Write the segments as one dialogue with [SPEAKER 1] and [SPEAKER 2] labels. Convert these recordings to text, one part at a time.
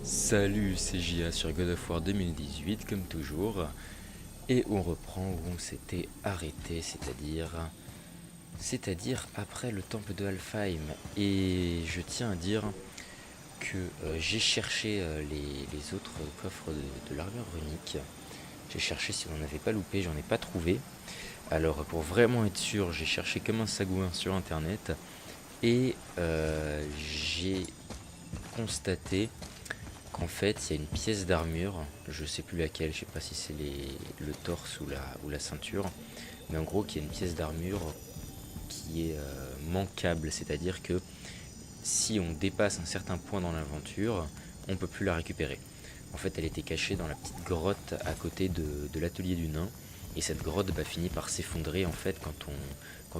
[SPEAKER 1] Salut, c'est JA sur God of War 2018 comme toujours, et on reprend où on s'était arrêté, c'est-à-dire après le temple de Alfheim. Et je tiens à dire que j'ai cherché les autres coffres de l'armure runique. J'ai cherché si on n'en avait pas loupé, j'en ai pas trouvé. Alors pour vraiment être sûr, j'ai cherché comme un sagouin sur internet et j'ai constaté qu'en fait il y a une pièce d'armure, je sais plus laquelle, je sais pas si c'est le torse ou la ceinture, mais en gros qu'il y a une pièce d'armure qui est manquable, c'est-à-dire que si on dépasse un certain point dans l'aventure, on peut plus la récupérer. En fait elle était cachée dans la petite grotte à côté de l'atelier du nain, et cette grotte finit par s'effondrer en fait quand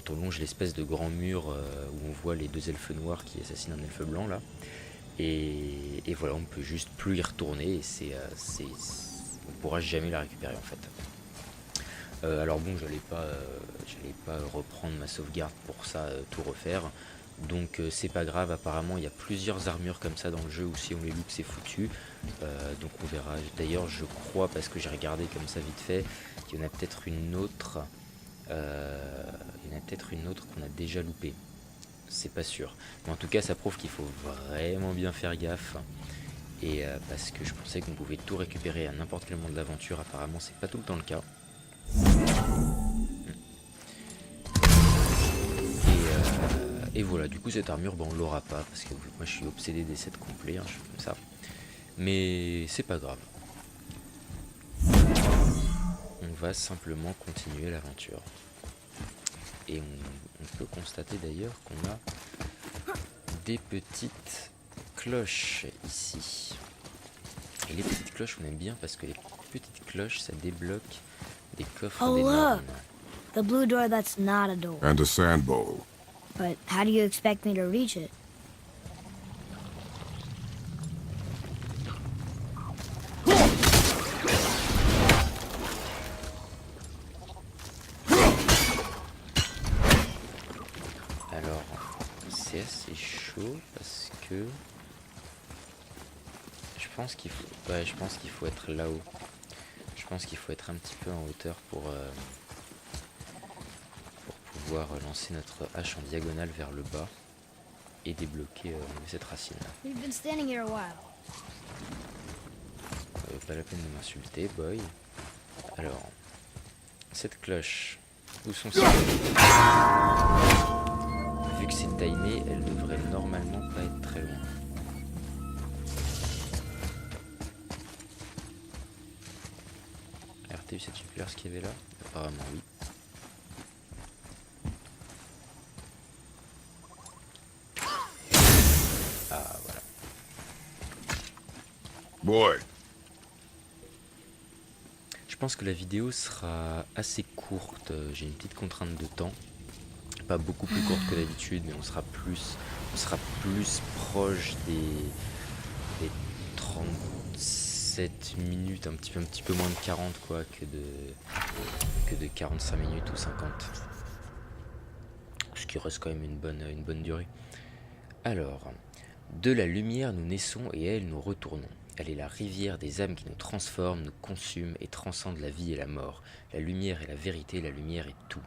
[SPEAKER 1] on longe l'espèce de grand mur où on voit les deux elfes noirs qui assassinent un elfe blanc là. Et voilà, on ne peut juste plus y retourner et on ne pourra jamais la récupérer en fait. Alors bon, j'allais pas reprendre ma sauvegarde pour ça, tout refaire. Donc c'est pas grave, apparemment il y a plusieurs armures comme ça dans le jeu où si on les loupe c'est foutu. Donc on verra. D'ailleurs je crois, parce que j'ai regardé comme ça vite fait, qu'il y en a peut-être une autre. Qu'on a déjà loupée. C'est pas sûr. Mais en tout cas, ça prouve qu'il faut vraiment bien faire gaffe. Et parce que je pensais qu'on pouvait tout récupérer à n'importe quel moment de l'aventure. Apparemment, c'est pas tout le temps le cas. Et voilà, du coup, cette armure, on l'aura pas. Parce que moi, je suis obsédé des sets complets. Je fais comme ça. Mais c'est pas grave. On va simplement continuer l'aventure. Et on peut constater d'ailleurs qu'on a des petites cloches ici. Et les petites cloches, on aime bien parce que les petites cloches, ça débloque des coffres d'énormes.
[SPEAKER 2] The blue door that's not a door.
[SPEAKER 3] And a sand bowl.
[SPEAKER 2] But how do you expect me to reach it?
[SPEAKER 1] Alors, c'est assez chaud parce que je pense qu'il faut être là-haut. Je pense qu'il faut être un petit peu en hauteur pour pouvoir lancer notre hache en diagonale vers le bas et débloquer cette racine là.
[SPEAKER 2] We've been standing here a while.
[SPEAKER 1] Pas la peine de m'insulter, boy. Alors, cette cloche, où sont-elles? Vu que c'est timé, elle devrait normalement pas être très loin. Alors, t'as vu cette super ce qu'il y avait là? Apparemment oui. Ah voilà.
[SPEAKER 3] Boy.
[SPEAKER 1] Je pense que la vidéo sera assez courte. J'ai une petite contrainte de temps. Pas beaucoup plus courte que d'habitude, mais on sera plus proche des 37 minutes, un petit peu moins de 40 quoi, que de 45 minutes ou 50. Ce qui reste quand même une bonne durée. Alors, de la lumière nous naissons et à elle nous retournons. Elle est la rivière des âmes qui nous transforme, nous consume et transcende la vie et la mort. La lumière est la vérité, la lumière est tout.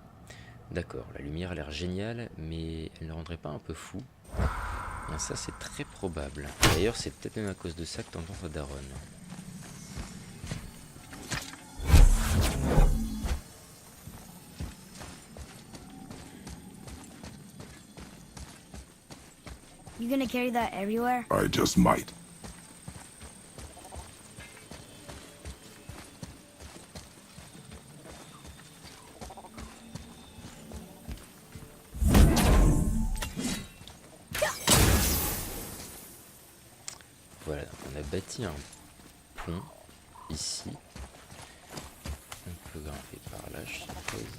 [SPEAKER 1] D'accord, la lumière a l'air géniale, mais elle ne rendrait pas un peu fou? Bien, ça c'est très probable. D'ailleurs c'est peut-être même à cause de ça que t'entends ta daronne.
[SPEAKER 2] You gonna carry that everywhere?
[SPEAKER 3] I just might.
[SPEAKER 1] Voilà, on a bâti un pont ici. On peut grimper par là, je suppose.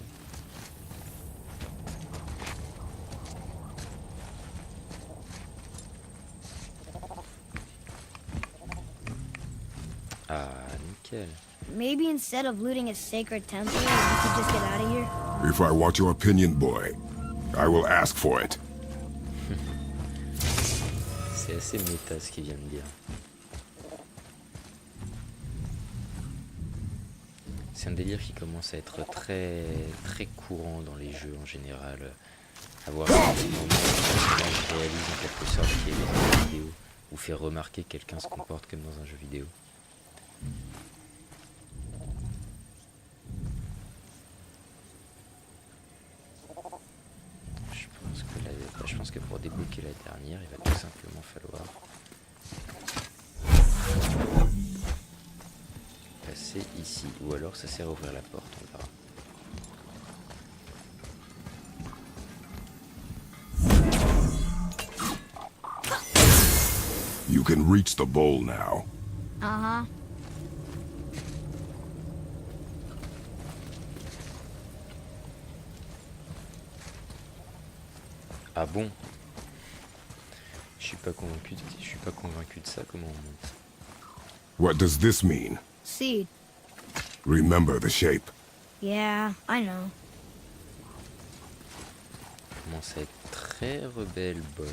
[SPEAKER 1] Ah, nickel.
[SPEAKER 2] Maybe instead of looting a sacred temple, we could just get out of here?
[SPEAKER 3] If I want your opinion, boy, I will ask for it.
[SPEAKER 1] C'est assez méta ce qu'il vient de dire. C'est un délire qui commence à être très très courant dans les jeux en général. Avoir un moment où le personnage réalise en quelque sorte qu'il est dans un jeu vidéo ou fait remarquer que quelqu'un se comporte comme dans un jeu vidéo. Je pense que pour débloquer la dernière, il va tout simplement falloir passer ici. Ou alors ça sert à ouvrir la porte, on verra.
[SPEAKER 3] You can reach the bowl now.
[SPEAKER 2] Uh-huh.
[SPEAKER 1] Ah bon? Je suis pas convaincu de ça, comment on monte?
[SPEAKER 3] What does this mean?
[SPEAKER 2] Seed.
[SPEAKER 3] Remember the shape.
[SPEAKER 2] Yeah, I know.
[SPEAKER 1] Commence à être très rebelle, boy.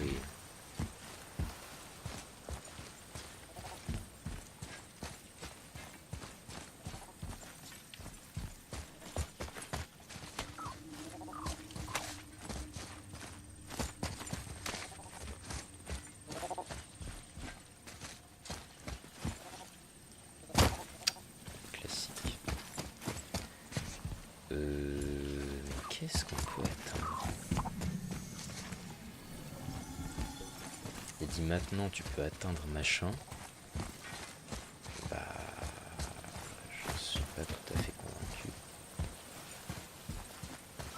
[SPEAKER 1] Qu'est-ce qu'on peut atteindre? Il dit maintenant tu peux atteindre machin. Bah, je suis pas tout à fait convaincu.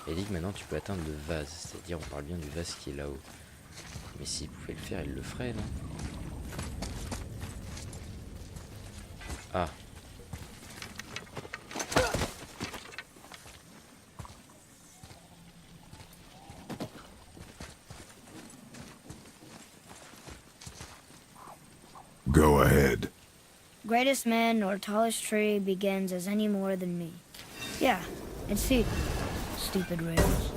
[SPEAKER 1] Il dit que maintenant tu peux atteindre le vase, c'est-à-dire on parle bien du vase qui est là-haut. Mais s'il pouvait le faire, il le ferait, non? Ah.
[SPEAKER 3] Go ahead.
[SPEAKER 2] Greatest man nor tallest tree begins as any more than me. Yeah, it's Seed. Stupid rails.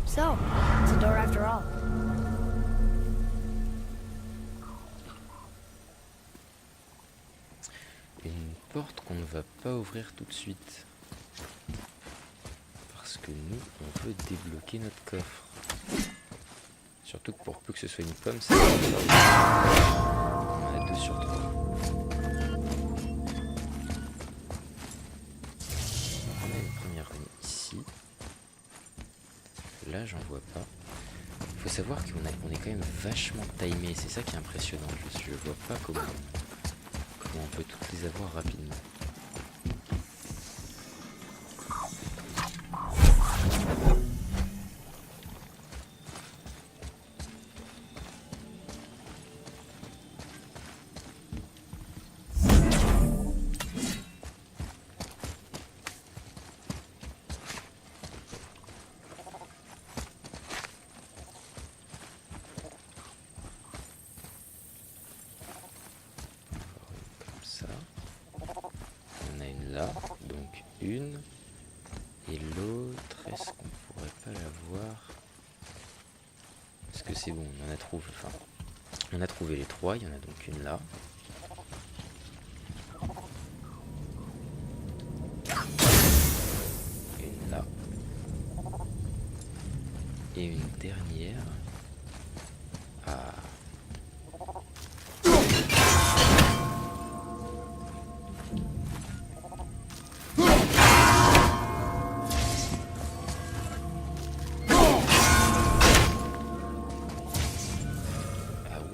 [SPEAKER 2] So, it's a door after all.
[SPEAKER 1] Une porte qu'on ne va pas ouvrir tout de suite. Parce que nous, on veut débloquer notre coffre. Surtout que pour peu que ce soit une pomme, ça va faire. On a 2 sur 3. On a une première rune ici. Là, j'en vois pas. Faut savoir qu'on est quand même vachement timé. C'est ça qui est impressionnant. Je vois pas comment on peut toutes les avoir rapidement. Là, donc une, et l'autre, est-ce qu'on pourrait pas la voir? Est-ce que c'est bon? On en a trouvé, enfin, on a trouvé les 3, il y en a donc une là. Une là. Et une dernière. Ah.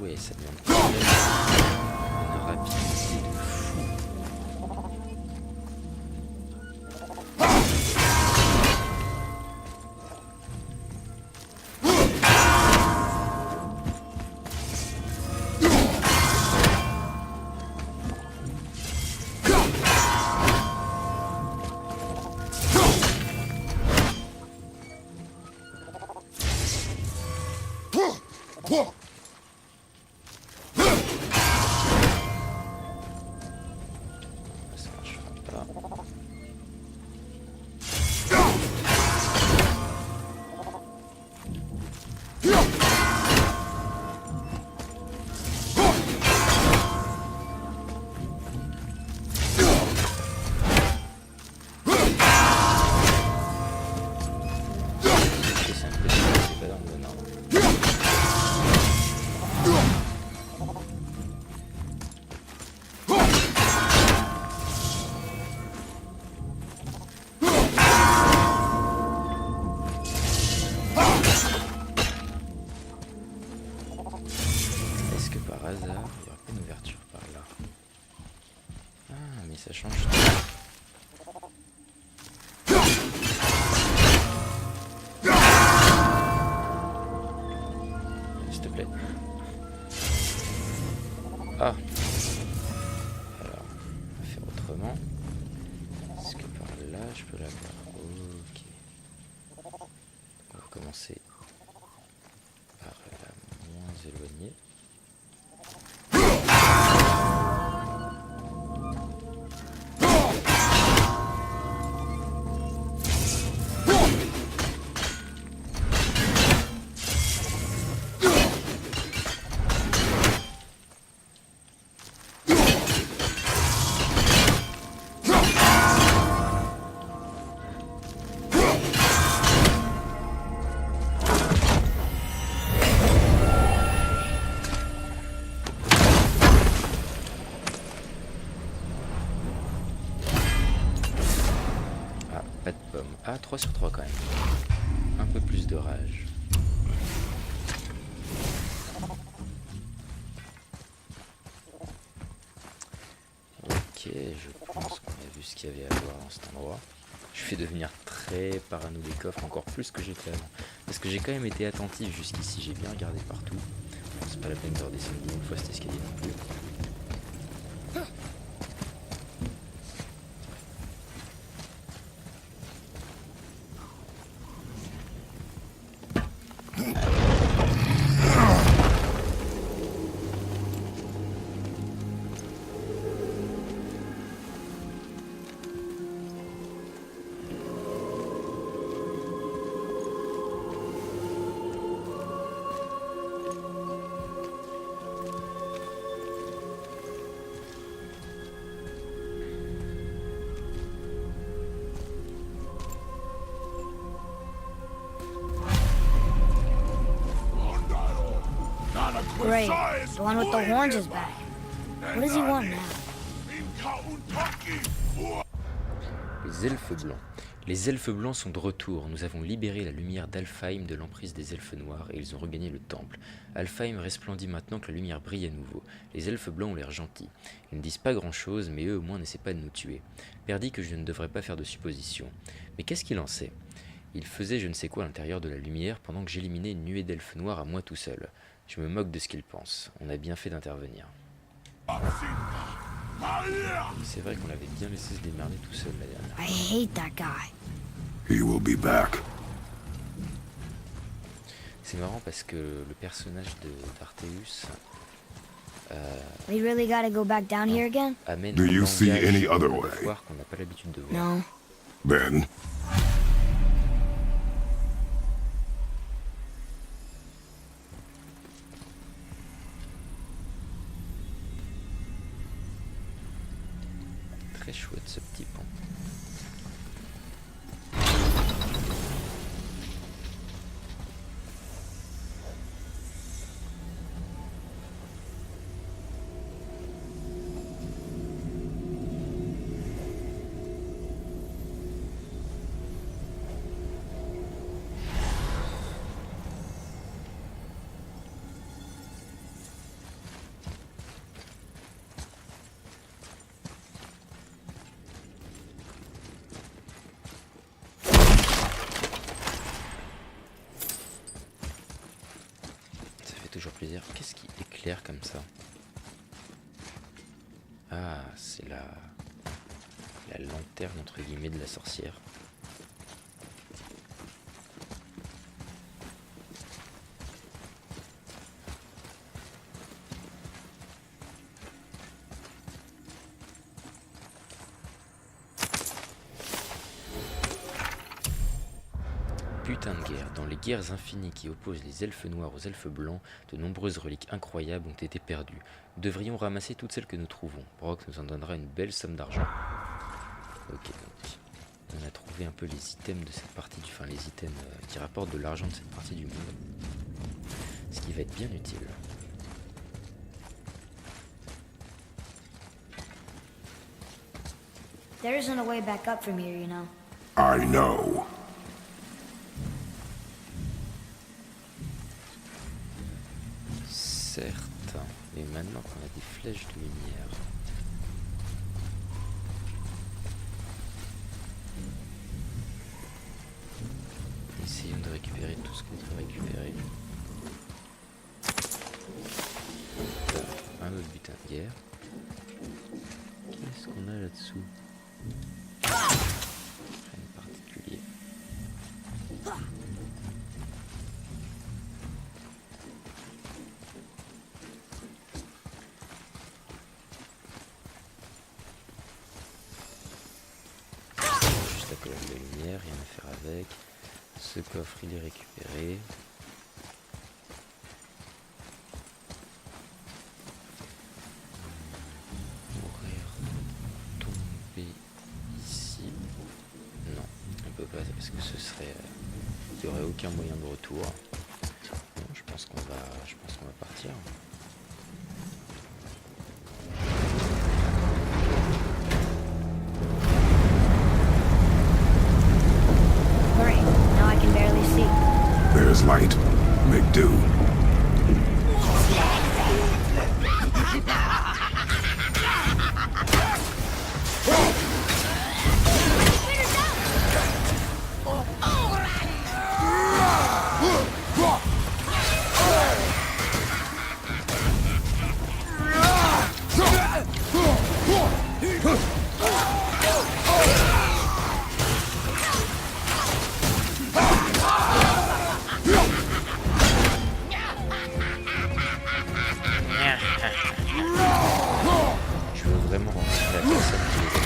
[SPEAKER 1] Ouais, ça demande une rapidité de fou. hasard, il n'y aura pas une ouverture par là. Ah, mais ça change tout. S'il te plaît. Ah. Alors, on va faire autrement. Est-ce que par là, je peux l'avoir? Ok. On va commencer par la moins éloignée. Pas de pomme. Ah, 3 sur 3 quand même. Un peu plus de rage. Ok, je pense qu'on a vu ce qu'il y avait à voir dans cet endroit. Je vais devenir très parano des coffres, encore plus que j'étais avant. Parce que j'ai quand même été attentif jusqu'ici, j'ai bien regardé partout. Bon, c'est pas la peine de redescendre une fois cet escalier non plus.
[SPEAKER 2] Great. The one with the horns is back. What does he want now?
[SPEAKER 1] Les elfes blancs. Les elfes blancs sont de retour. Nous avons libéré la lumière d'Alfheim de l'emprise des elfes noirs et ils ont regagné le temple. Alfheim resplendit maintenant que la lumière brille à nouveau. Les elfes blancs ont l'air gentils. Ils ne disent pas grand-chose, mais eux au moins n'essaient pas de nous tuer. Père dit que je ne devrais pas faire de suppositions. Mais qu'est-ce qu'il en sait? Il faisait je ne sais quoi à l'intérieur de la lumière pendant que j'éliminais une nuée d'elfes noirs à moi tout seul. Je me moque de ce qu'il pense. On a bien fait d'intervenir. C'est vrai qu'on l'avait bien laissé se démerder tout seul la dernière.
[SPEAKER 2] I hate that guy.
[SPEAKER 3] He will be back.
[SPEAKER 1] C'est marrant parce que le personnage d'Arteus
[SPEAKER 2] We really gotta go back down here again?
[SPEAKER 1] amène
[SPEAKER 3] Do
[SPEAKER 1] un
[SPEAKER 3] you see
[SPEAKER 1] langage
[SPEAKER 3] any other
[SPEAKER 1] de
[SPEAKER 3] way?
[SPEAKER 1] voir qu'on n'a pas l'habitude de voir.
[SPEAKER 2] No.
[SPEAKER 3] Ben,
[SPEAKER 1] Très chouette ce petit pont. Toujours plaisir. Qu'est-ce qui éclaire comme ça? Ah, c'est la lanterne entre guillemets de la sorcière. Putain de guerre. Dans les guerres infinies qui opposent les elfes noirs aux elfes blancs, de nombreuses reliques incroyables ont été perdues. Nous devrions ramasser toutes celles que nous trouvons. Brock nous en donnera une belle somme d'argent. Ok, donc on a trouvé un peu les items de cette partie du... Enfin, les items qui rapportent de l'argent de cette partie du monde. Ce qui va être bien utile.
[SPEAKER 2] There isn't a way back up from here, you know.
[SPEAKER 3] I know.
[SPEAKER 1] Certes. pas. Mais maintenant qu'on a des flèches de lumière... Essayons de récupérer tout ce qu'on peut récupérer. Un autre butin de guerre. Qu'est-ce qu'on a là-dessous? Rien de particulier. Juste la colonne de lumière, rien à faire avec. Ce coffre il est récupéré. Pourrait tomber ici. Non, on peut pas parce que ce serait. Il n'y aurait aucun moyen de retour. Non, je pense qu'on va partir.
[SPEAKER 2] Great. Now I can barely see.
[SPEAKER 3] There's light. Make do.
[SPEAKER 1] Je veux vraiment rencontrer la personne qui les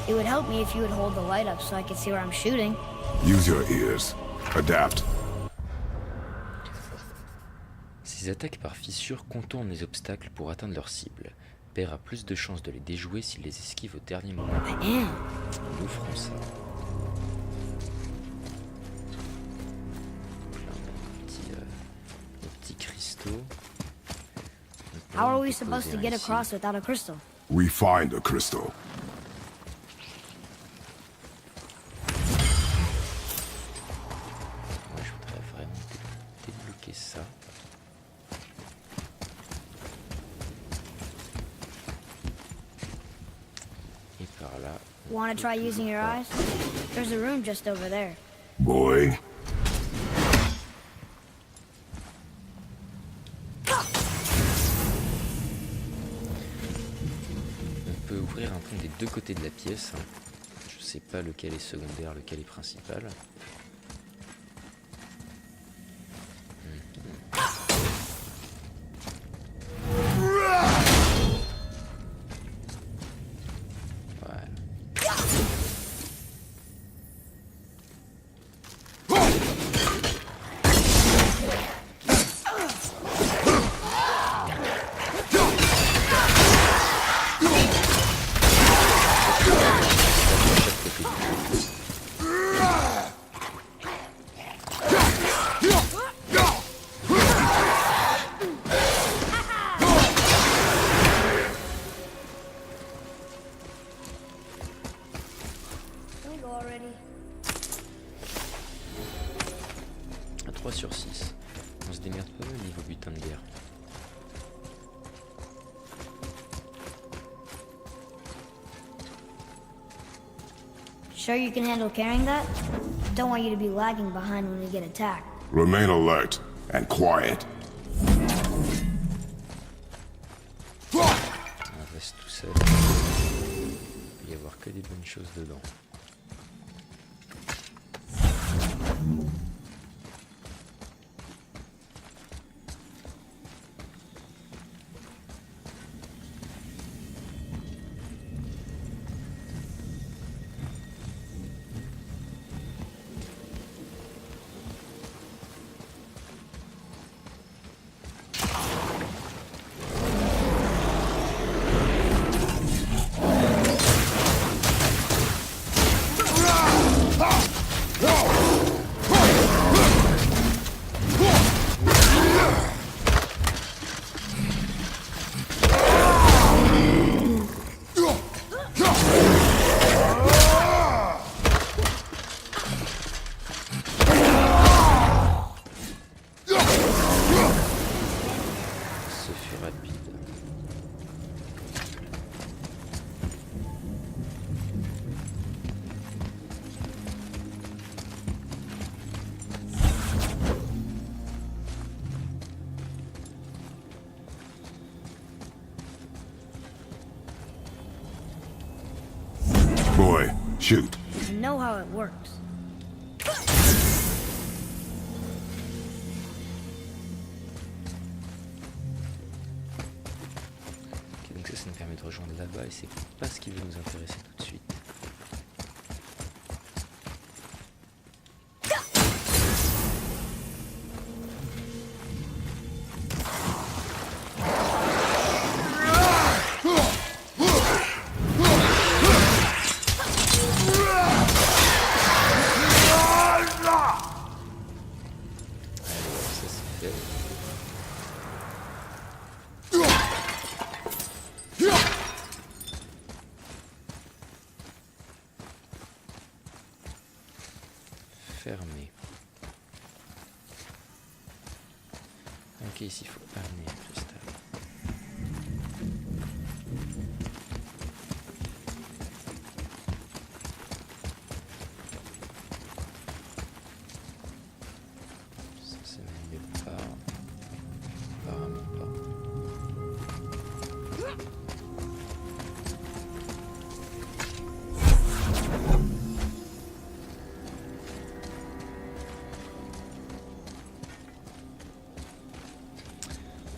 [SPEAKER 2] It would help me if you would hold the light up so I could see where I'm shooting.
[SPEAKER 3] Use your ears. Adapt.
[SPEAKER 1] Ces attaques par fissure contournent les obstacles pour atteindre leur cible. Père a plus de chances de les déjouer s'il les esquive au dernier moment.
[SPEAKER 2] I am.
[SPEAKER 1] Nous ferons ça. Là, on a nos petits cristaux. Donc, là,
[SPEAKER 2] How
[SPEAKER 1] on
[SPEAKER 2] are
[SPEAKER 1] peut
[SPEAKER 2] we supposed
[SPEAKER 1] poser
[SPEAKER 2] to
[SPEAKER 1] un
[SPEAKER 2] get
[SPEAKER 1] ici.
[SPEAKER 2] across without a crystal?
[SPEAKER 3] We find a crystal.
[SPEAKER 1] Moi, je voudrais vraiment débloquer ça. Et par là. on
[SPEAKER 2] Want to
[SPEAKER 1] peut
[SPEAKER 2] try using
[SPEAKER 1] toujours
[SPEAKER 2] your
[SPEAKER 1] pas.
[SPEAKER 2] eyes? There's a room just over there.
[SPEAKER 3] Boy.
[SPEAKER 1] On peut ouvrir un pont des deux côtés de la pièce. Je sais pas lequel est secondaire, lequel est principal. Voilà.
[SPEAKER 2] Can we go already?
[SPEAKER 1] À 3 sur 6. On se démerde pas mal niveau butin de guerre.
[SPEAKER 2] Sure you can handle carrying that? Don't want you to be lagging behind when we get attacked.
[SPEAKER 3] Remain alert and quiet.
[SPEAKER 1] On reste tout seul. Il peut y avoir que des bonnes choses dedans.
[SPEAKER 3] boy, shoot.
[SPEAKER 2] I know how it works.
[SPEAKER 1] Ok, donc ça nous permet de rejoindre là-bas et c'est pas ce qui va nous intéresser tout de suite. Ça c'est fait. Fermé. Ok, ici il faut amener le cristal. Ça c'est même pas. Apparemment pas.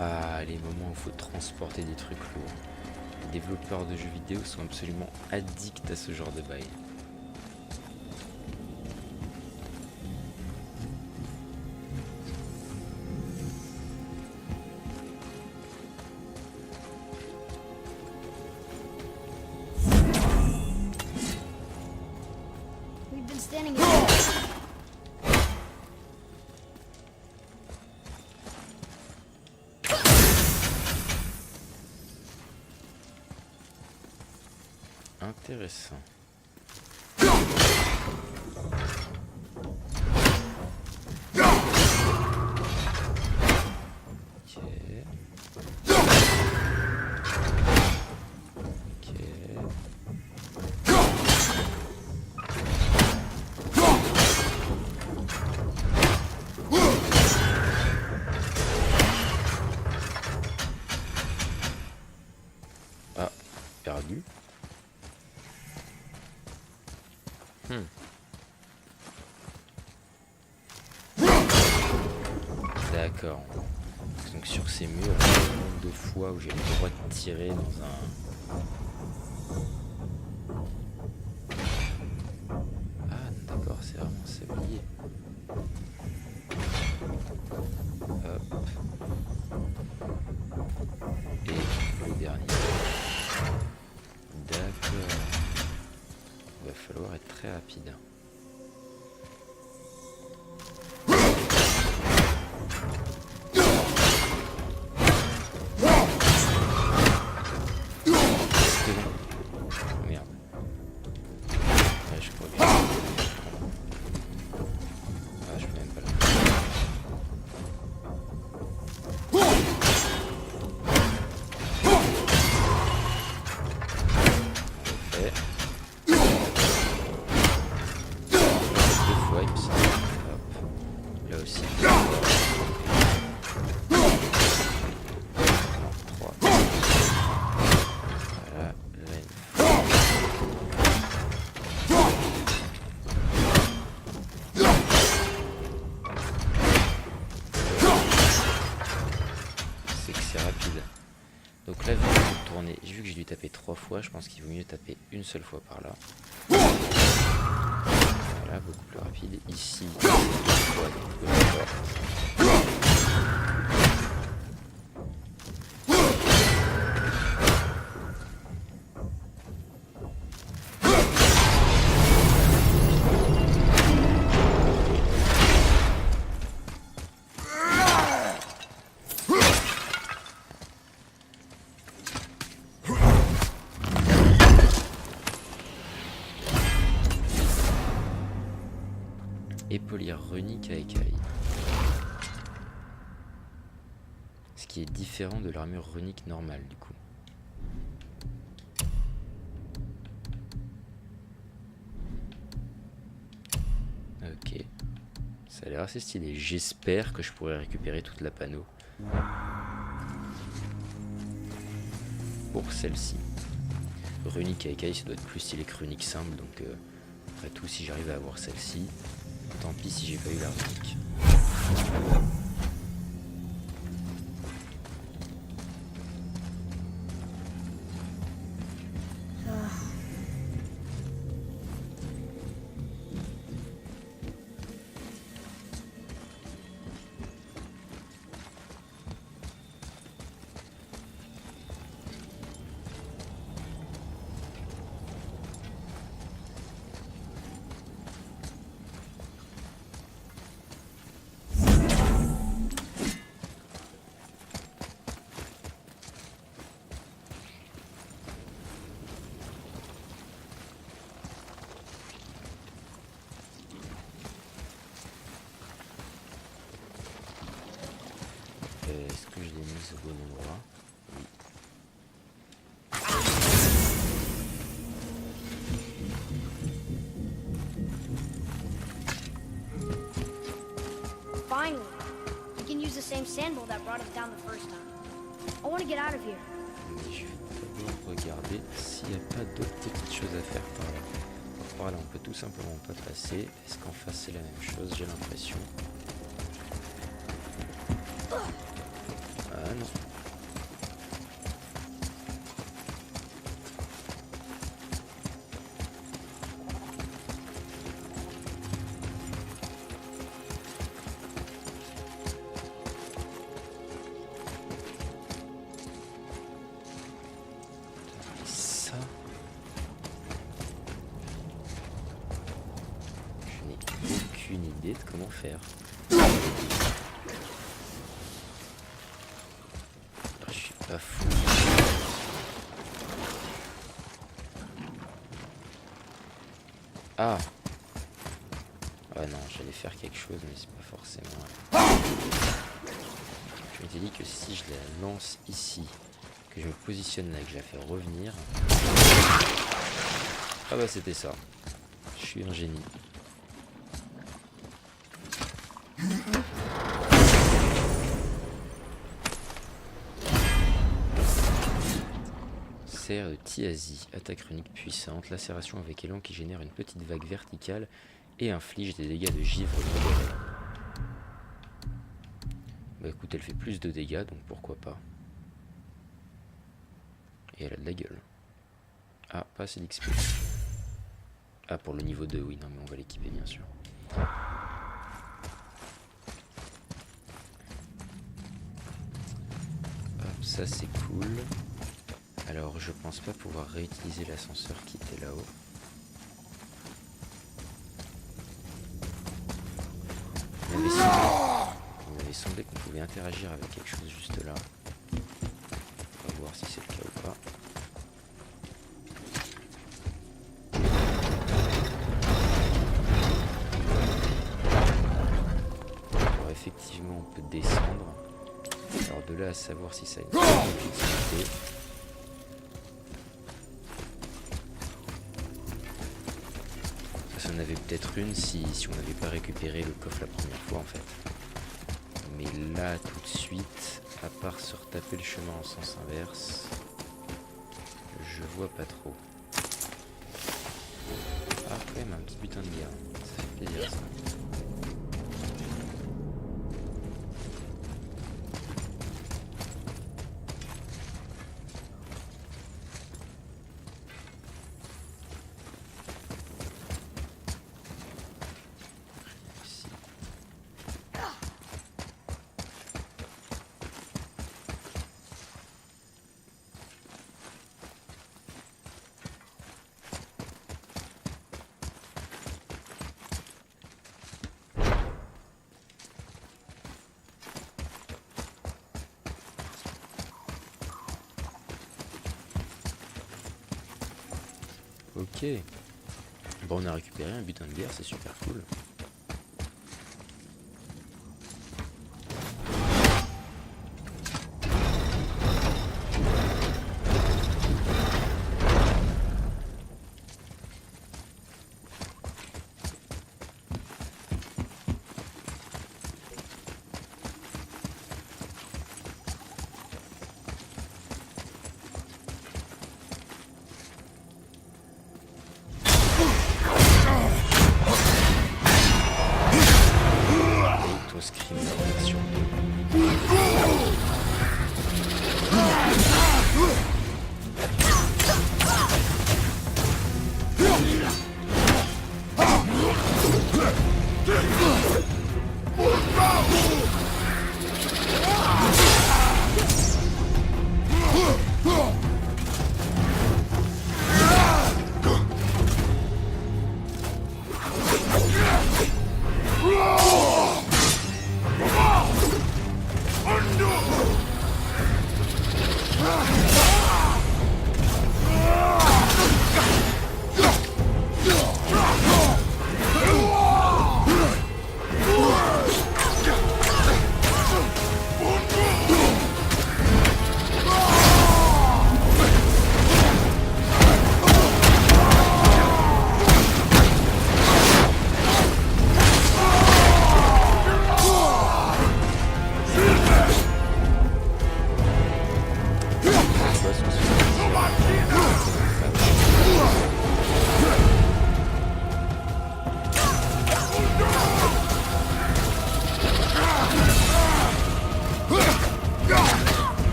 [SPEAKER 1] Ah, les moments où il faut transporter des trucs lourds. Les développeurs de jeux vidéo sont absolument addicts à ce genre de bail.
[SPEAKER 2] We've been standing here.
[SPEAKER 1] Intéressant. Ok. Ah, perdu. D'accord. Donc sur ces murs, il y a un nombre de fois où j'ai le droit de tirer dans un... Ah d'accord, c'est vraiment sablier. Hop. Et le dernier. D'accord. Il va falloir être très rapide. Merde. Ouais, je crois que... Ah, je peux même pas le... Fait. Deux fois, il me semble. Hop. Là aussi. Trois. Voilà. Là, c'est que c'est rapide. Donc là, vu que j'ai tourné, vu que j'ai dû taper 3 fois, je pense qu'il vaut mieux taper une seule fois par là. Voilà, beaucoup plus rapide. Ici, 2 fois, donc 2 fois. Épaulière runique à écailles. Ce qui est différent de l'armure runique normale du coup. Ok. Ça a l'air assez stylé. J'espère que je pourrai récupérer toute la panneau. Pour celle-ci. runique à écailles, ça doit être plus stylé que runique simple, donc après tout, si j'arrive à avoir celle-ci, tant pis si j'ai pas eu la runique. Est-ce que je l'ai mise au bon endroit? Oui.
[SPEAKER 2] Finally, we can use the same sandball that brought us down the first time. I want to get out of here.
[SPEAKER 1] Mais je vais d'abord regarder s'il n'y a pas d'autres petites choses à faire par là. Par là, on peut tout simplement pas passer. Est-ce qu'en face c'est la même chose? J'ai l'impression. Ah non. Ça, je n'ai aucune idée de comment faire. Je suis pas fou. Ah. Ouais non, j'allais faire quelque chose, mais c'est pas forcément. Je m'étais dit que si je la lance ici, que je me positionne là, que je la fais revenir. Ah bah c'était ça. Je suis un génie. Serre de Tiazi, attaque runique puissante, lacération avec élan qui génère une petite vague verticale et inflige des dégâts de givre modérés. Bah écoute, elle fait plus de dégâts, donc pourquoi pas. Et elle a de la gueule. Ah, pas assez d'XP. Ah, pour le niveau 2, oui, non mais on va l'équiper bien sûr. Hop, ça c'est cool. Alors je pense pas pouvoir réutiliser l'ascenseur qui était là-haut. Il m'avait semblé qu'on pouvait interagir avec quelque chose juste là. On va voir si c'est le cas ou pas. Alors effectivement on peut descendre. Alors de là à savoir si ça a une certaine utilité. On avait peut-être une si on n'avait pas récupéré le coffre la première fois en fait. Mais là tout de suite, à part se retaper le chemin en sens inverse, je vois pas trop. Ah quand même un petit butin de guerre, ça fait plaisir ça. Ok. Bon, on a récupéré un butin de guerre, c'est super cool.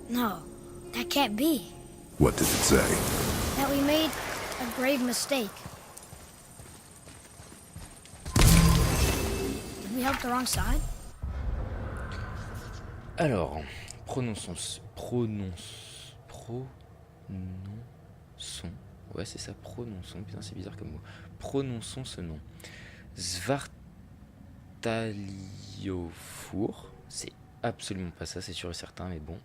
[SPEAKER 2] No, that can't be.
[SPEAKER 3] What does it say?
[SPEAKER 2] That we made a grave mistake. Did we help the wrong side?
[SPEAKER 1] Alors, prononçons... Ouais, c'est ça, prononçons. Putain, c'est bizarre comme mot. Prononçons ce nom. Svartaliofour. C'est absolument pas ça, c'est sûr et certain, mais bon.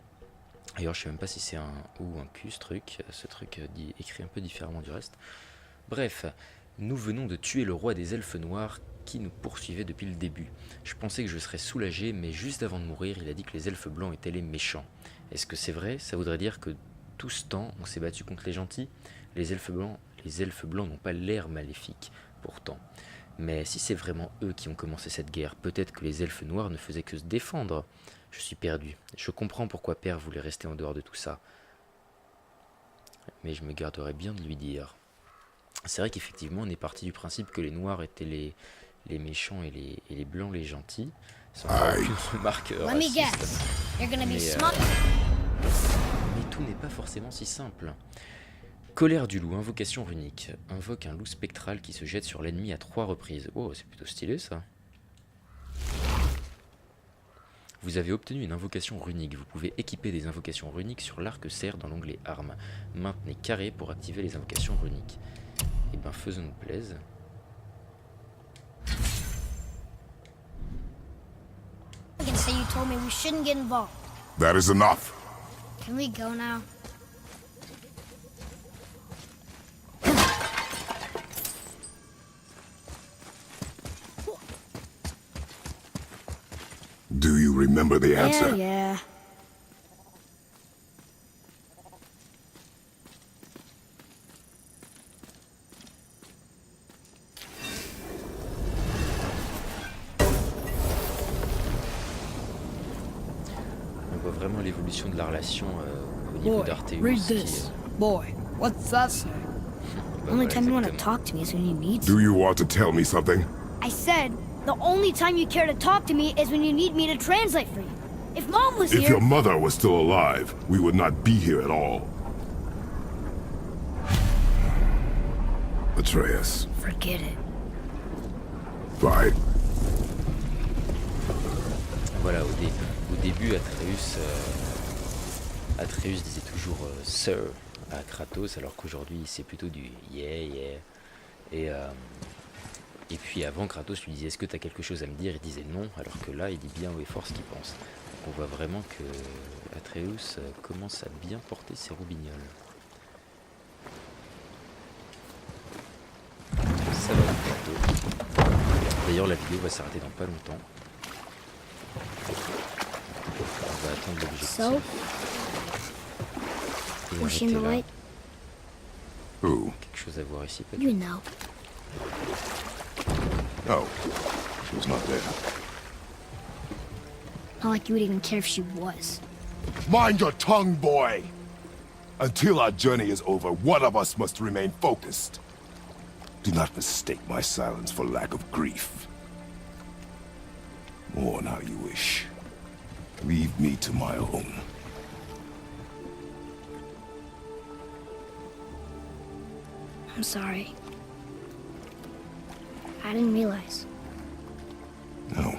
[SPEAKER 1] D'ailleurs, je sais même pas si c'est un O ou un Q, ce truc. Ce truc écrit un peu différemment du reste. Bref, nous venons de tuer le roi des elfes noirs qui nous poursuivait depuis le début. Je pensais que je serais soulagé, mais juste avant de mourir, il a dit que les elfes blancs étaient les méchants. Est-ce que c'est vrai? Ça voudrait dire que tout ce temps, on s'est battu contre les gentils? Les elfes blancs n'ont pas l'air maléfiques, pourtant. Mais si c'est vraiment eux qui ont commencé cette guerre, peut-être que les elfes noirs ne faisaient que se défendre. Je suis perdu. Je comprends pourquoi Père voulait rester en dehors de tout ça. Mais je me garderais bien de lui dire. C'est vrai qu'effectivement, on est parti du principe que les noirs étaient les méchants et les blancs les gentils. Sans aucune remarque
[SPEAKER 2] Let me
[SPEAKER 1] raciste.
[SPEAKER 2] guess. You're gonna be
[SPEAKER 1] Mais,
[SPEAKER 2] smart.
[SPEAKER 1] Mais tout n'est pas forcément si simple. Colère du loup, invocation runique. Invoque un loup spectral qui se jette sur l'ennemi à 3 reprises. Oh, c'est plutôt stylé ça. Vous avez obtenu une invocation runique. Vous pouvez équiper des invocations runiques sur l'arc serre dans l'onglet armes. Maintenez carré pour activer les invocations runiques. Et ben faisons-nous plaise.
[SPEAKER 2] I can say you told me we shouldn't get involved.
[SPEAKER 3] That is enough.
[SPEAKER 2] Can we go now?
[SPEAKER 3] Do you remember the answer?
[SPEAKER 2] Yeah.
[SPEAKER 1] On voit vraiment l'évolution de la relation au niveau
[SPEAKER 4] Boy,
[SPEAKER 1] d'Arteus.
[SPEAKER 4] read this. Boy, what's that say?
[SPEAKER 2] Only time you want to talk to me is when you need
[SPEAKER 3] Do you want to tell me something?
[SPEAKER 2] I said, the only time you care to talk to me is when you need me to translate for you. If Mom was
[SPEAKER 3] If
[SPEAKER 2] here...
[SPEAKER 3] your mother was still alive, we would not be here at all. Atreus.
[SPEAKER 2] Forget it.
[SPEAKER 3] Fine.
[SPEAKER 1] Voilà, au début, Atreus disait toujours Sir à Kratos, alors qu'aujourd'hui c'est plutôt du yeah. Et puis avant, Kratos lui disait est-ce que tu as quelque chose à me dire? Il disait non, alors que là il dit bien haut et fort ce qu'il pense. Donc on voit vraiment que Atreus commence à bien porter ses roubignoles. Ça va bientôt. D'ailleurs la vidéo va s'arrêter dans pas longtemps. On va attendre l'objectif.
[SPEAKER 2] So,
[SPEAKER 1] Et
[SPEAKER 2] was she in the
[SPEAKER 1] arrêter là.
[SPEAKER 2] light?
[SPEAKER 3] Who?
[SPEAKER 1] Quelque chose à voir ici peut-être.
[SPEAKER 2] You know.
[SPEAKER 3] No. She was not there.
[SPEAKER 2] Not like you would even care if she was.
[SPEAKER 3] Mind your tongue, boy! Until our journey is over, one of us must remain focused. Do not mistake my silence for lack of grief. Mourn how you wish. Leave me to my own.
[SPEAKER 2] I'm sorry. I didn't realize.
[SPEAKER 3] No.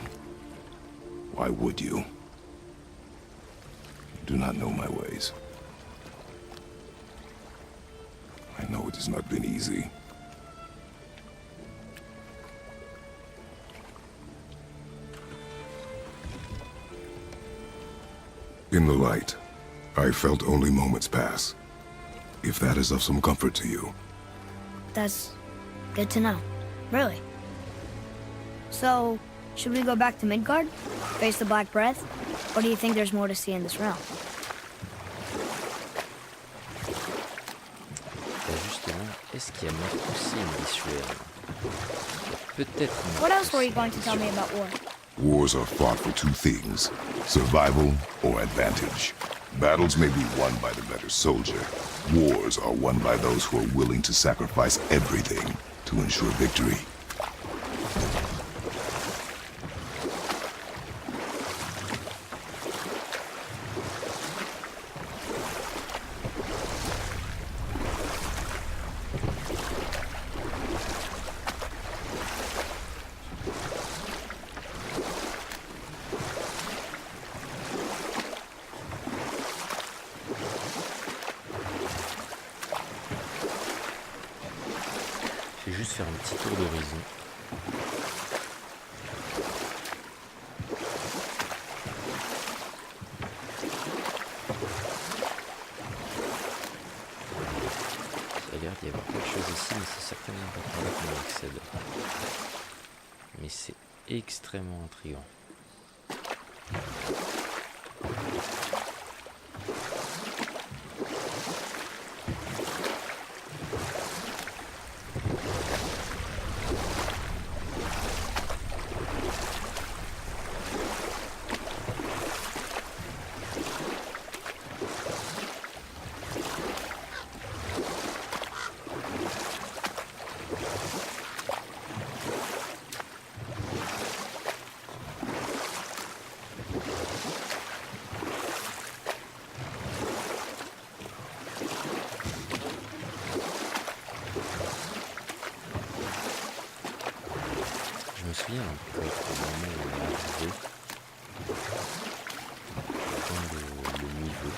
[SPEAKER 3] Why would you? You do not know my ways. I know it has not been easy. In the light, I felt only moments pass. If that is of some comfort to you.
[SPEAKER 2] That's good to know. Really. So, should we go back to Midgard? Face the Black Breath? Or do you think there's more to see in this realm?
[SPEAKER 1] Justement, est-ce qu'il y a moins aussi une visuelle? Peut-être.
[SPEAKER 2] What else were you going to tell me about war?
[SPEAKER 3] Wars are fought for two things, survival or advantage. Battles may be won by the better soldier. Wars are won by those who are willing to sacrifice everything to ensure victory.
[SPEAKER 1] juste faire un petit tour d'horizon. Il a l'air d'y avoir quelque chose ici, mais c'est certainement pas par là qu'on accède. Mais c'est extrêmement intriguant. Je me souviens un peu au moment où on est arrivé dans le niveau.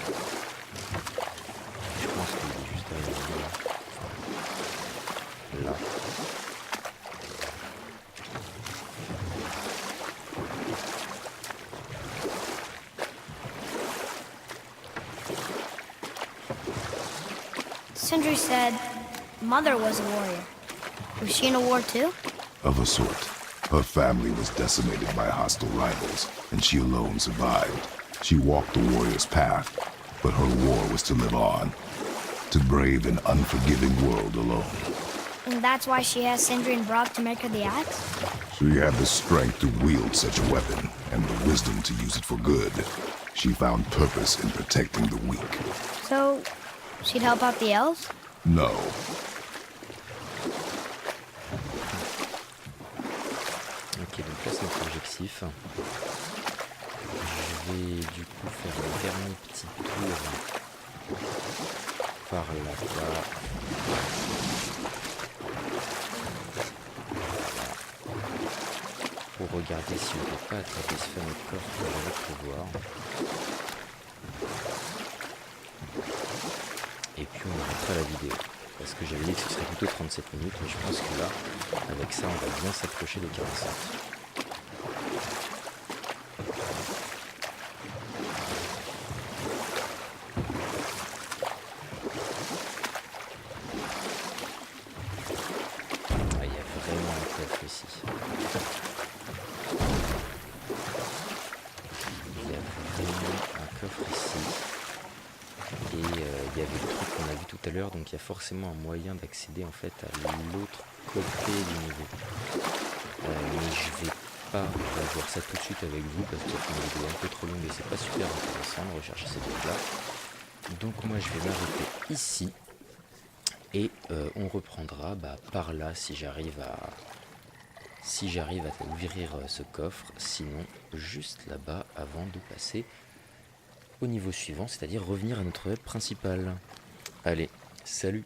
[SPEAKER 1] Je pense qu'il est juste derrière là. Là.
[SPEAKER 2] Sindri said Mother was a warrior. Was she in a war too?
[SPEAKER 3] Of a sort. Her family was decimated by hostile rivals, and she alone survived. She walked the warrior's path, but her war was to live on, to brave an unforgiving world alone.
[SPEAKER 2] And that's why she has Sindri and Brock to make her the axe?
[SPEAKER 3] She had the strength to wield such a weapon, and the wisdom to use it for good. She found purpose in protecting the weak.
[SPEAKER 2] So, she'd help out the elves?
[SPEAKER 3] No.
[SPEAKER 1] Ok, donc là c'est notre objectif. Je vais du coup faire un dernier petit tour par là-bas. Pour regarder si on ne peut pas attraper ce fameux coffre que j'avais pu voir. Et puis on arrêtera la vidéo. Parce que j'avais dit que ce serait plutôt 37 minutes, mais je pense que là, avec ça, on va bien s'approcher des 45. Ah, il y a vraiment un coffre ici. Il y a vraiment un coffre ici. Et il y avait le truc qu'on a vu tout à l'heure, donc il y a forcément un moyen d'accéder en fait à l'autre côté du niveau. Mais je vais pas voir ça tout de suite avec vous parce que c'est une vidéo un peu trop longue et c'est pas super intéressant de rechercher ces trucs là. Donc moi je vais m'arrêter ici et on reprendra par là si j'arrive à ouvrir ce coffre, sinon juste là-bas avant de passer au niveau suivant, c'est-à-dire revenir à notre web principal. Allez, salut!